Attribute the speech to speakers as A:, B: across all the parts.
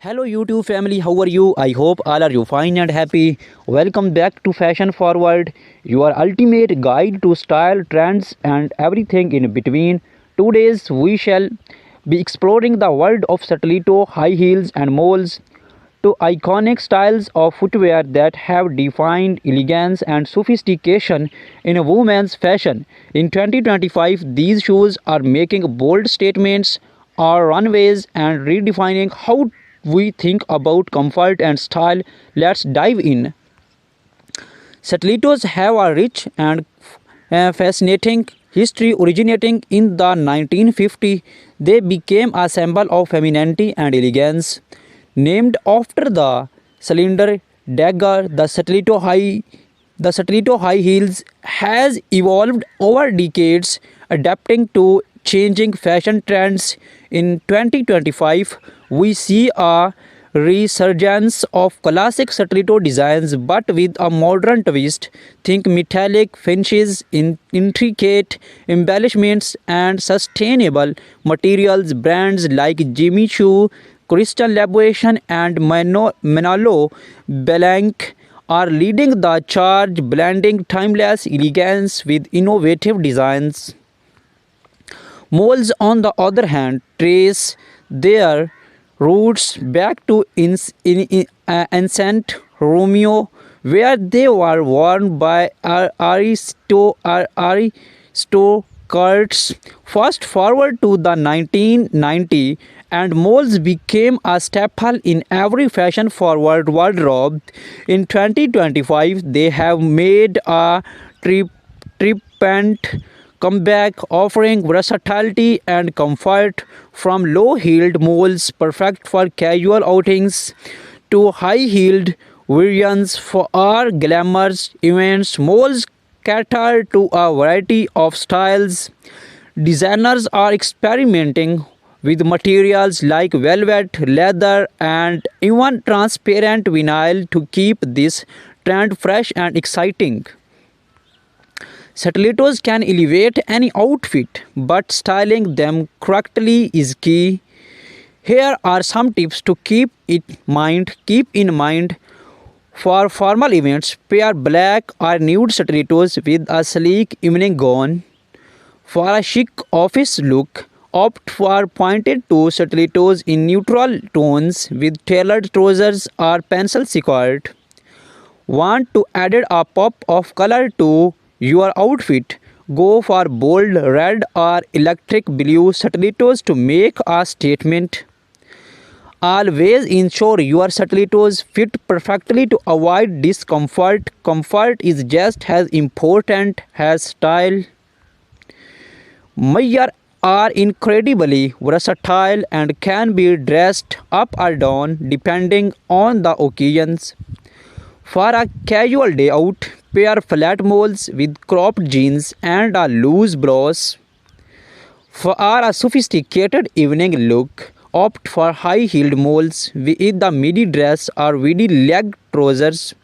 A: Hello YouTube family, how are you? I hope all are you fine and happy. Welcome back to Fashion Forward, your ultimate guide to style, trends and everything in between. Today we shall be exploring the world of stiletto, high heels and moles, two iconic styles of footwear that have defined elegance and sophistication in women's fashion. In 2025, these shoes are making bold statements on runways and redefining how we think about comfort and style. Let's dive in. Stilettos have a rich and fascinating history originating in the 1950s. They became a symbol of femininity and elegance. Named after the cylinder dagger, the stiletto high heels has evolved over decades, adapting to changing fashion trends. In 2025, we see a resurgence of classic stiletto designs but with a modern twist. Think metallic finishes, intricate embellishments, and sustainable materials. Brands like Jimmy Choo, Crystal Labuation, and Manolo Blanc are leading the charge, blending timeless elegance with innovative designs. Moles, on the other hand, trace their roots back to ancient Romeo, where they were worn by aristocrats. Fast forward to the 1990s, and moles became a staple in every fashion-forward wardrobe. In 2025, they have made a triumphant comeback, offering versatility and comfort from low-heeled moles perfect for casual outings to high-heeled variants for our glamorous events. Moles cater to a variety of styles. Designers are experimenting with materials like velvet, leather, and even transparent vinyl to keep this trend fresh and exciting. Stilettos can elevate any outfit, but styling them correctly is key. Here are some tips to keep in mind for formal events. Pair black or nude stilettos with a sleek evening gown. For a chic office look, opt for pointed toe stilettos in neutral tones with tailored trousers or pencil skirt. Want to add a pop of color to your outfit? Go for bold red or electric blue stilettos to make a statement. Always ensure your stilettos fit perfectly to avoid discomfort. Comfort is just as important as style. Mayar are incredibly versatile and can be dressed up or down depending on the occasions. For a casual day out, pair flat moles with cropped jeans and a loose blouse. For a sophisticated evening look, opt for high-heeled moles with the midi dress or midi leg trousers.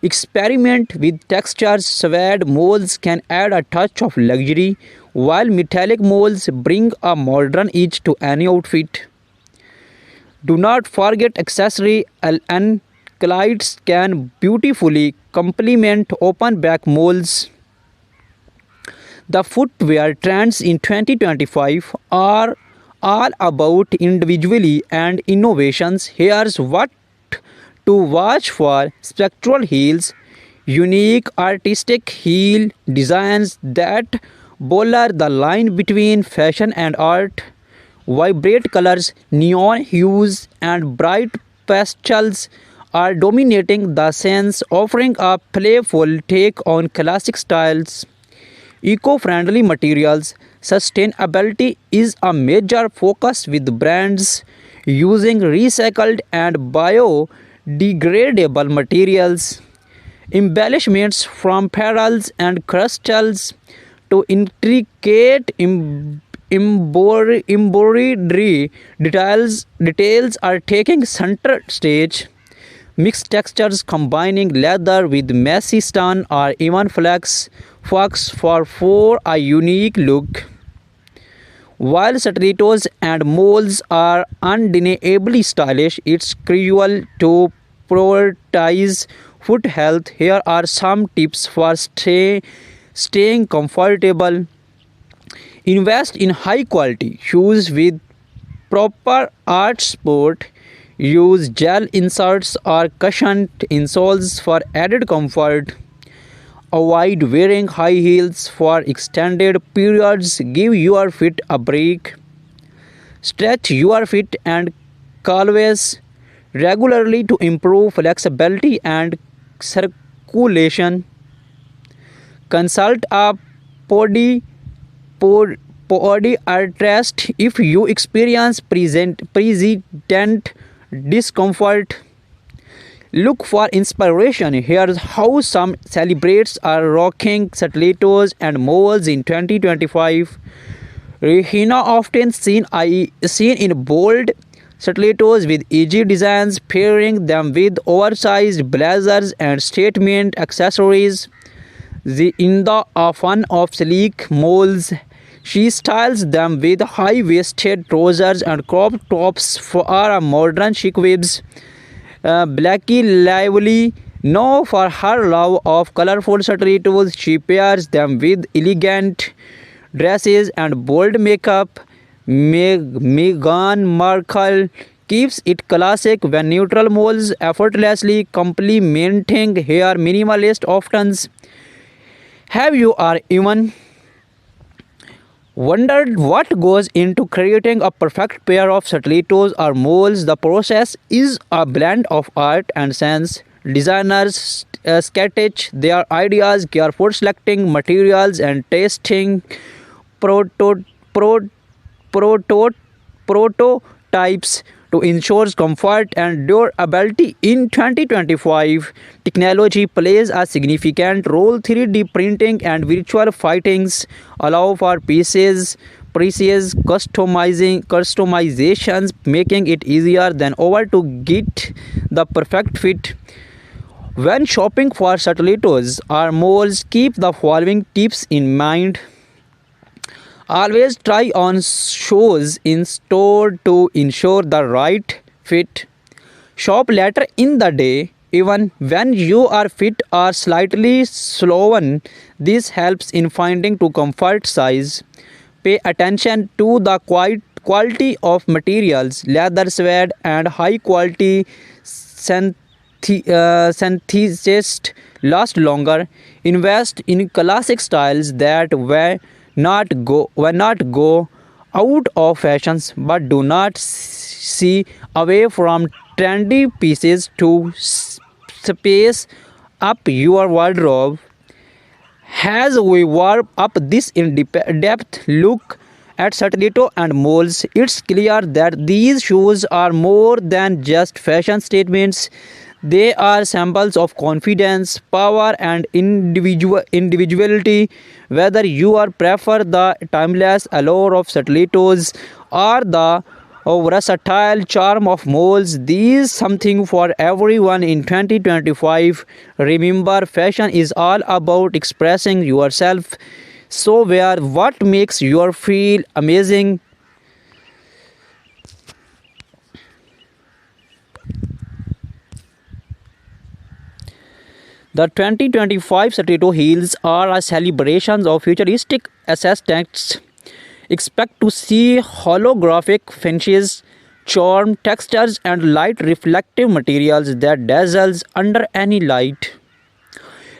A: Experiment with textures. Suede moles can add a touch of luxury, while metallic moles bring a modern edge to any outfit. Do not forget accessory. Anklets can beautifully complement open back moles. The footwear trends in 2025 are all about individuality and innovations. Here's what to watch for: spectral heels, unique artistic heel designs that blur the line between fashion and art. Vibrant colors, neon hues, and bright pastels are dominating the scenes, offering a playful take on classic styles. Eco-friendly materials. Sustainability is a major focus with brands using recycled and biodegradable materials. Embellishments from pearls and crystals to intricate embroidery details are taking center stage. Mixed textures combining leather with messy stone or even flax for a unique look. While stilettos and moles are undeniably stylish, it's crucial to prioritize foot health. Here are some tips for staying comfortable. Invest in high quality shoes with proper art support. Use gel inserts or cushioned insoles for added comfort. Avoid wearing high heels for extended periods. Give your feet a break. Stretch your feet and calves regularly to improve flexibility and circulation. Consult a podi, podiatrist if you experience persistent discomfort. Look for inspiration. Here's how some celebrities are rocking stilettos and moles in 2025. Rihanna often seen in bold stilettos with edgy designs, pairing them with oversized blazers and statement accessories. In the fun of sleek moles, she styles them with high-waisted trousers and crop tops for a modern chic vibes. Blackie Lively, known for her love of colorful stilettos, she pairs them with elegant dresses and bold makeup. Meghan Markle keeps it classic when neutral moles effortlessly complementing her minimalist options. Have you or even wondered what goes into creating a perfect pair of stilettos or moles? The process is a blend of art and science. Designers sketch their ideas, carefully selecting materials and testing proto- pro- proto- prototypes to ensure comfort and durability. In 2025, technology plays a significant role. 3D printing and virtual fittings allow for precise customizations, making it easier than ever to get the perfect fit. When shopping for stilettos or moles, keep the following tips in mind. Always try on shoes in store to ensure the right fit. Shop later in the day, even when your feet are slightly swollen. This helps in finding to comfort size. Pay attention to the quality of materials. Leather, suede, and high quality synthesists last longer. Invest in classic styles that will not go out of fashions, but do not see away from trendy pieces to space up your wardrobe. As we warm up this in-depth look at stiletto and moles, it's clear that these shoes are more than just fashion statements. They are symbols of confidence, power, and individuality. Whether you are prefer the timeless allure of stilettos or the versatile charm of moles, these something for everyone in 2025. Remember, fashion is all about expressing yourself. So wear what makes you feel amazing. The 2025 stiletto heels are a celebration of futuristic aesthetics. Expect to see holographic finishes, charm textures, and light reflective materials that dazzles under any light.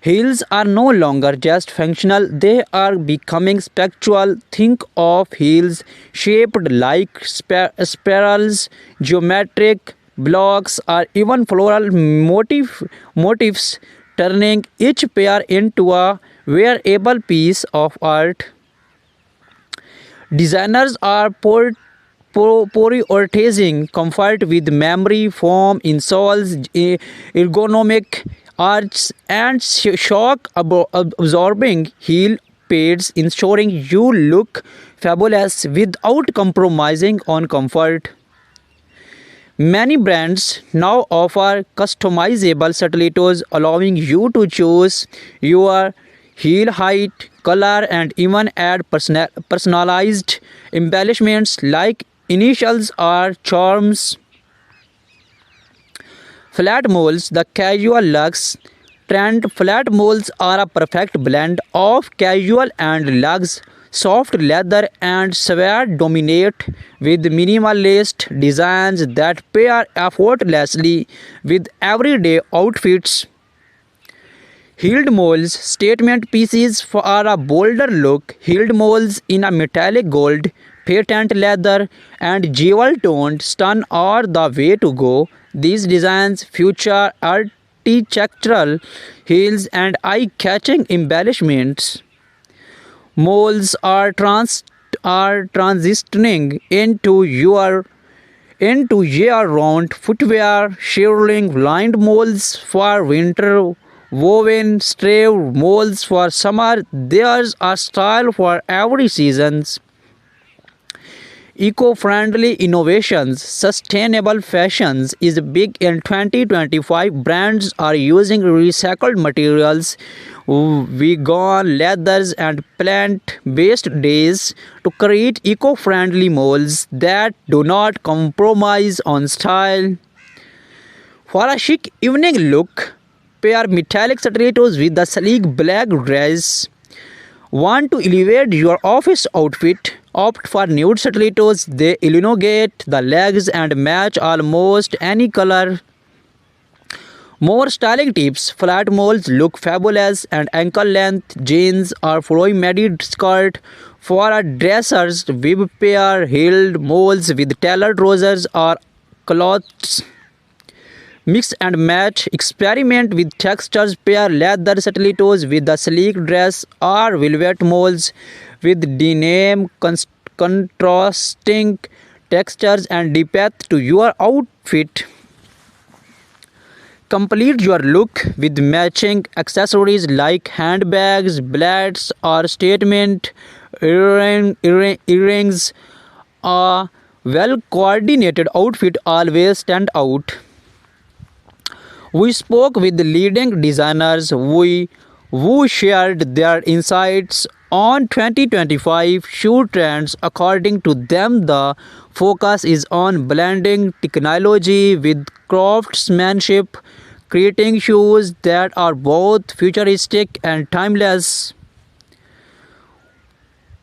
A: Heels are no longer just functional, they are becoming spectral. Think of heels shaped like spirals, geometric blocks, or even floral motifs, turning each pair into a wearable piece of art. Designers are prioritizing comfort with memory foam insoles, ergonomic arches, and shock absorbing heel pads, ensuring you look fabulous without compromising on comfort. Many brands now offer customizable stilettos, allowing you to choose your heel height, color, and even add personalized embellishments like initials or charms. Flat moles, the casual luxe trend. Flat moles are a perfect blend of casual and luxe. Soft leather and suede dominate with minimalist designs that pair effortlessly with everyday outfits. Heeled moles, statement pieces for a bolder look. Heeled moles in a metallic gold, patent leather, and jewel toned stun are the way to go. These designs feature architectural heels and eye catching embellishments. Moles are transitioning into year-round footwear, shearling lined moles for winter, woven stave moles for summer. There's a style for every season. Eco-friendly innovations, sustainable fashions is big in 2025. Brands are using recycled materials, vegan leathers and plant-based dyes to create eco-friendly molds that do not compromise on style. For a chic evening look, pair metallic stilettos with the sleek black dress. Want to elevate your office outfit? Opt for nude stilettos. They elongate the legs and match almost any color. More styling tips. Flat moles look fabulous and ankle length jeans or flowy midi skirt. For a dressers, bib pair heeled moles with tailored trousers or cloths. Mix and match. Experiment with textures. Pair leather stilettos with a sleek dress or velvet moles with denim, contrasting textures and depth to your outfit. Complete your look with matching accessories like handbags, belts, or statement earrings. A well coordinated outfit always stand out. We spoke with leading designers who shared their insights on 2025 shoe trends. According to them, the focus is on blending technology with craftsmanship, creating shoes that are both futuristic and timeless.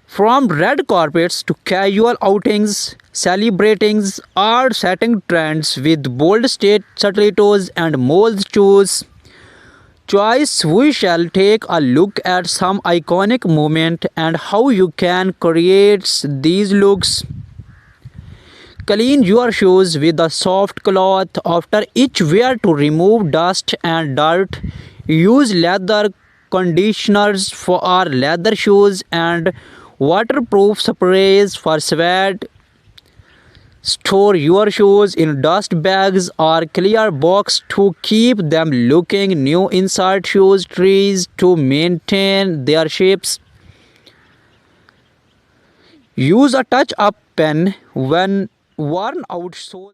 A: From red carpets to casual outings, celebrating or setting trends with bold state stilettos and mold shoes. Choice, we shall take a look at some iconic moments and how you can create these looks. Clean your shoes with a soft cloth after each wear to remove dust and dirt. Use leather conditioners for our leather shoes and waterproof sprays for sweat. Store your shoes in dust bags or clear box to keep them looking new. Insert shoes trees to maintain their shapes. Use a touch-up pen when worn out sole.